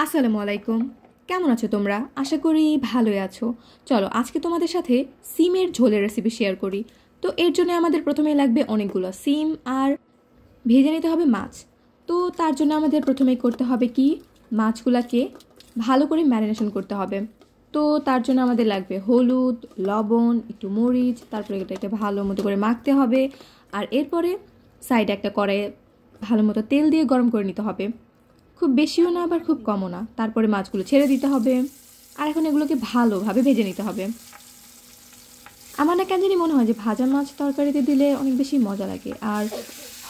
আসসালামু আলাইকুম। কেমন আছো তোমরা? আশা করি ভালোই আছো। চলো আজকে তোমাদের সাথে সিমের ঝোলের রেসিপি শেয়ার করি। তো এর জন্য আমাদের প্রথমেই লাগবে অনেকগুলো সিম আর ভেজে নিতে হবে মাছ। তো তার জন্য আমাদের প্রথমেই করতে হবে কি, মাছগুলোকে ভালো করে ম্যারিনেশন করতে হবে। তো তার জন্য আমাদের লাগবে হলুদ, লবণ, একটু মরিচ, তারপরে এটাকে ভালো মতো করে মাখতে হবে। আর এরপরে সাইডে একটা কড়াইয়ে ভালো মতো তেল দিয়ে গরম করে নিতে হবে, খুব বেশিও না আবার খুব কমও না। তারপরে মাছগুলো ছেড়ে দিতে হবে আর এখন এগুলোকে ভালোভাবে ভেজে নিতে হবে। আমার না কেন জানি মনে হয় যে ভাজা মাছ তরকারিতে দিলে অনেক বেশি মজা লাগে। আর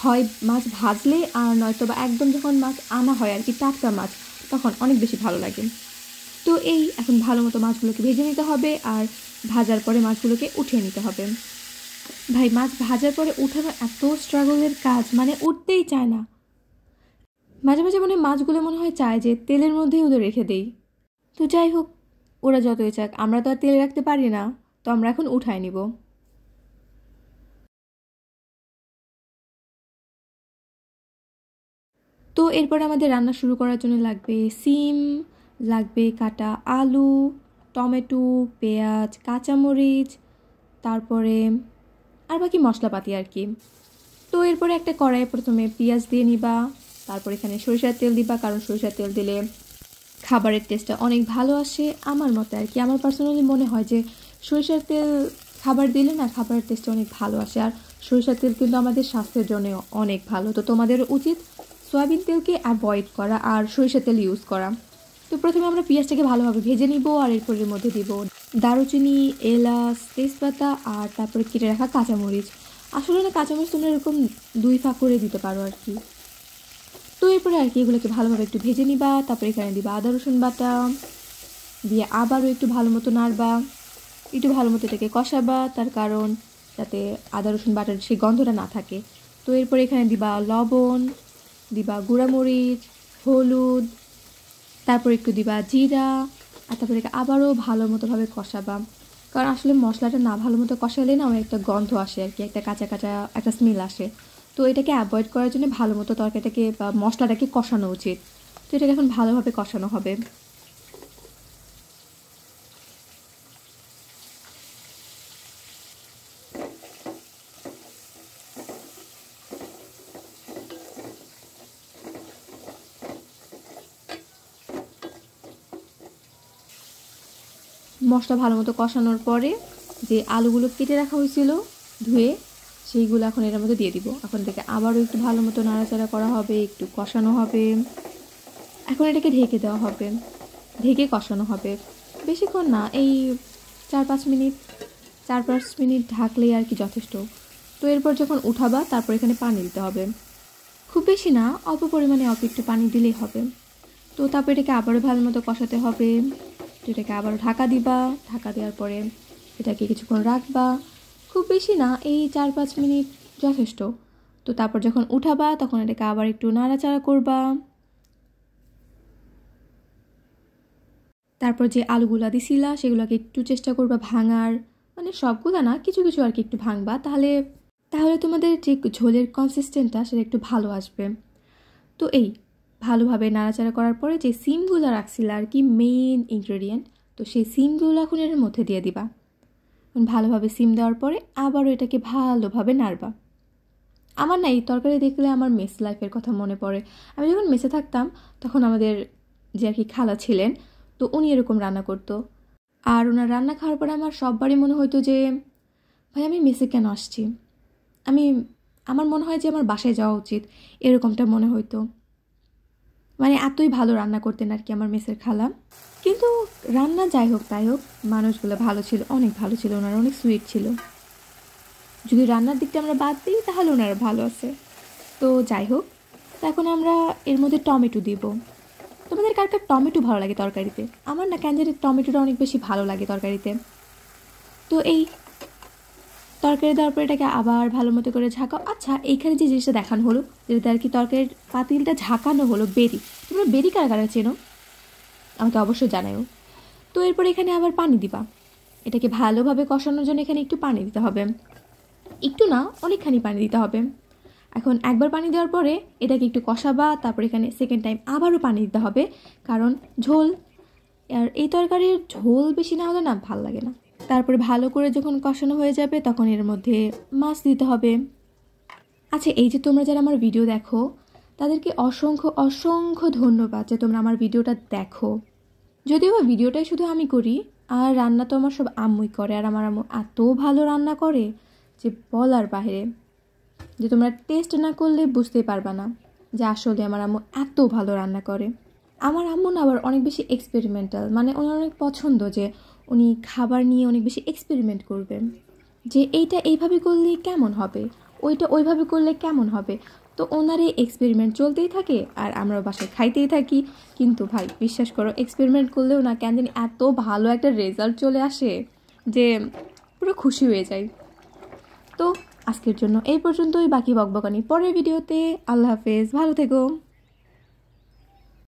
হয় মাছ ভাজলে আর নয়তো বা একদম যখন মাছ আনা হয় আর কি, টাটকা মাছ, তখন অনেক বেশি ভালো লাগে। তো এই এখন ভালো মতো মাছগুলোকে ভেজে নিতে হবে আর ভাজার পরে মাছগুলোকে উঠিয়ে নিতে হবে। ভাই, মাছ ভাজার পরে উঠানো এত স্ট্রাগলের কাজ, মানে উঠতেই চায় না। মাঝে মাঝে মাছগুলো মনে হয় চায় যে তেলের মধ্যেই ওদের রেখে দেই। তো যাই হোক, ওরা যতই চাক, আমরা তো আর তেলে রাখতে পারি না। তো আমরা এখন উঠায় নিব। তো এরপর আমাদের রান্না শুরু করার জন্য লাগবে সিম, লাগবে কাটা আলু, টমেটো, পেঁয়াজ, কাঁচামরিচ, তারপরে আর বাকি মশলাপাতি আর কি। তো এরপরে একটা কড়াইয়ে প্রথমে পেঁয়াজ দিয়ে নিবা, তারপর এখানে সরিষার তেল দিবা, কারণ সরিষার তেল দিলে খাবারের টেস্টটা অনেক ভালো আসে আমার মতে আর কি। আমার পার্সোনালি মনে হয় যে সরিষার তেল খাবার দিলে না খাবারের টেস্টটা অনেক ভালো আসে। আর সরিষার তেল কিন্তু আমাদের স্বাস্থ্যের জন্য অনেক ভালো। তো তোমাদের উচিত সয়াবিন তেলকে অ্যাভয়েড করা আর সরিষার তেল ইউজ করা। তো প্রথমে আমরা পেঁয়াজটাকে ভালোভাবে ভেজে নিব আর এরপরের মধ্যে দিব দারুচিনি, এলাচ, তেজপাতা আর তারপরে কেটে রাখা কাঁচামরিচ। আসলে না কাঁচামরিচ তোমরা এরকম 2 ফাঁক করে দিতে পারো আর কি। তো এরপরে আর কি এগুলোকে ভালোভাবে একটু ভেজে নিবা, তারপরে এখানে দিবা আদা রসুন বাটা, দিয়ে আবারও একটু ভালো মতো নাড়বা, একটু ভালো মতো এটাকে কষাবা, তার কারণ যাতে আদা রসুন বাটার সেই গন্ধটা না থাকে। তো এরপরে এখানে দিবা লবণ, দিবা গুঁড়ামরিচ, হলুদ, তারপর একটু দিবা জিরা, আর তারপরে আবারও ভালো মতোভাবে কষাবা। কারণ আসলে মশলাটা না ভালো মতো কষালে না একটা গন্ধ আসে আর কি, একটা কাঁচা কাঁচা একটা স্মেল আসে। তো এটাকে অ্যাভয়েড করার জন্য ভালো মতো তরকারিটাকে বা মশলাটাকে কষানো উচিত। তো এটাকে এখন ভালোভাবে কষানো হবে। মশলা ভালো মতো কষানোর পরে যে আলুগুলো কেটে রাখা হয়েছিল ধুয়ে, সেইগুলো এখন এর মধ্যে দিয়ে দিব। এখন থেকে আবারও একটু ভালো মতো নাড়াচাড়া করা হবে, একটু কষানো হবে। এখন এটাকে ঢেকে দেওয়া হবে, ঢেকে কষানো হবে বেশিক্ষণ না, এই 4-5 মিনিট, 4-5 মিনিট ঢাকলেই আর কি যথেষ্ট। তো এরপর যখন উঠাবা তারপর এখানে পানি দিতে হবে, খুব বেশি না, অল্প পরিমাণে অল্প একটু পানি দিলেই হবে। তো তারপর এটাকে আবারও ভালো মতো কষাতে হবে। তো এটাকে আবারও ঢাকা দিবা, ঢাকা দেওয়ার পরে এটাকে কিছুক্ষণ রাখবা, খুব বেশি না, এই 4-5 মিনিট যথেষ্ট। তো তারপর যখন উঠাবা তখন এটাকে আবার একটু নাড়াচাড়া করবা। তারপর যে আলুগুলা দিছিলা সেগুলোকে একটু চেষ্টা করবা ভাঙার, মানে সবগুলা না, কিছু কিছু আর কি একটু ভাঙবা, তাহলে তাহলে তোমাদের যে ঝোলের কনসিস্টেন্টটা সেটা একটু ভালো আসবে। তো এই ভালোভাবে নাড়াচাড়া করার পরে যে সিমগুলো রাখছিলা আর কি, মেইন ইনগ্রেডিয়েন্ট, তো সেই সিমগুলো এখন এর মধ্যে দিয়ে দিবা। ভালোভাবে সিম দেওয়ার পরে আবারও এটাকে ভালোভাবে নাড়বা। আমার না এই তরকারি দেখলে আমার মেস লাইফের কথা মনে পড়ে। আমি যখন মেসে থাকতাম তখন আমাদের যে আর কি খালা ছিলেন, তো উনি এরকম রান্না করতো। আর ওনার রান্না খাওয়ার পরে আমার সববারই মনে হতো যে ভাই আমি মেসে কেন আসছি, আমি আমার মনে হয় যে আমার বাসায় যাওয়া উচিত, এরকমটা মনে হইতো। মানে এতই ভালো রান্না করতেন আর কি আমার মেসের খালা। কিন্তু রান্না যাই হোক তাই হোক, মানুষগুলো ভালো ছিল, অনেক ভালো ছিল, ওনারা অনেক সুইট ছিল। যদি রান্নার দিকটা আমরা বাদ দিই তাহলে ওনারা ভালো আছে। তো যাই হোক, তো এখন আমরা এর মধ্যে টমেটো দিব। তোমাদের কার কার টমেটো ভালো লাগে তরকারিতে? আমার না কেন জানি টমেটোটা অনেক বেশি ভালো লাগে তরকারিতে। তো এই তরকারি দেওয়ার পরে এটাকে আবার ভালো মতো করে ঝাঁকাও। আচ্ছা, এইখানে যে জিনিসটা দেখানো হলো, যেটা আর কি তরকারির পাতিলটা ঝাঁকানো হলো, বেরি, তোমরা বেরি কার কারা চেনো আমাকে অবশ্যই জানাও। তো এরপর এখানে আবার পানি দিবা, এটাকে ভালোভাবে কষানোর জন্য এখানে একটু পানি দিতে হবে, একটু না অনেকখানি পানি দিতে হবে। এখন একবার পানি দেওয়ার পরে এটাকে একটু কষাবা, তারপর এখানে সেকেন্ড টাইম আবারও পানি দিতে হবে, কারণ ঝোল, আর এই তরকারির ঝোল বেশি না হলে না ভাল লাগে না। তারপরে ভালো করে যখন কষানো হয়ে যাবে তখন এর মধ্যে মাছ দিতে হবে। আচ্ছা, এই যে তোমরা যারা আমার ভিডিও দেখো তাদেরকে অসংখ্য অসংখ্য ধন্যবাদ যে তোমরা আমার ভিডিওটা দেখো। যদিও ভিডিওটাই শুধু আমি করি, আর রান্না তো আমার সব আম্মুই করে, আর আমার আম্মু এত ভালো রান্না করে যে বলার বাইরে, যে তোমরা টেস্ট না করলে বুঝতেই পারবা না যে আসলে আমার আম্মু এত ভালো রান্না করে। আমার আম্মু না আবার অনেক বেশি এক্সপেরিমেন্টাল, মানে ওনার অনেক পছন্দ যে উনি খাবার নিয়ে অনেক বেশি এক্সপেরিমেন্ট করবেন, যে এইটা এইভাবে করলে কেমন হবে, ওইটা ওইভাবে করলে কেমন হবে। তো ওনার এই এক্সপেরিমেন্ট চলতেই থাকে আর আমরা বাসায় খাইতেই থাকি। কিন্তু ভাই বিশ্বাস করো, এক্সপেরিমেন্ট করলেও না কেন জানি এত ভালো একটা রেজাল্ট চলে আসে যে পুরো খুশি হয়ে যাই। তো আজকের জন্য এই পর্যন্তই, বাকি বকবকানি পরের ভিডিওতে। আল্লাহ হাফেজ, ভালো থেকো।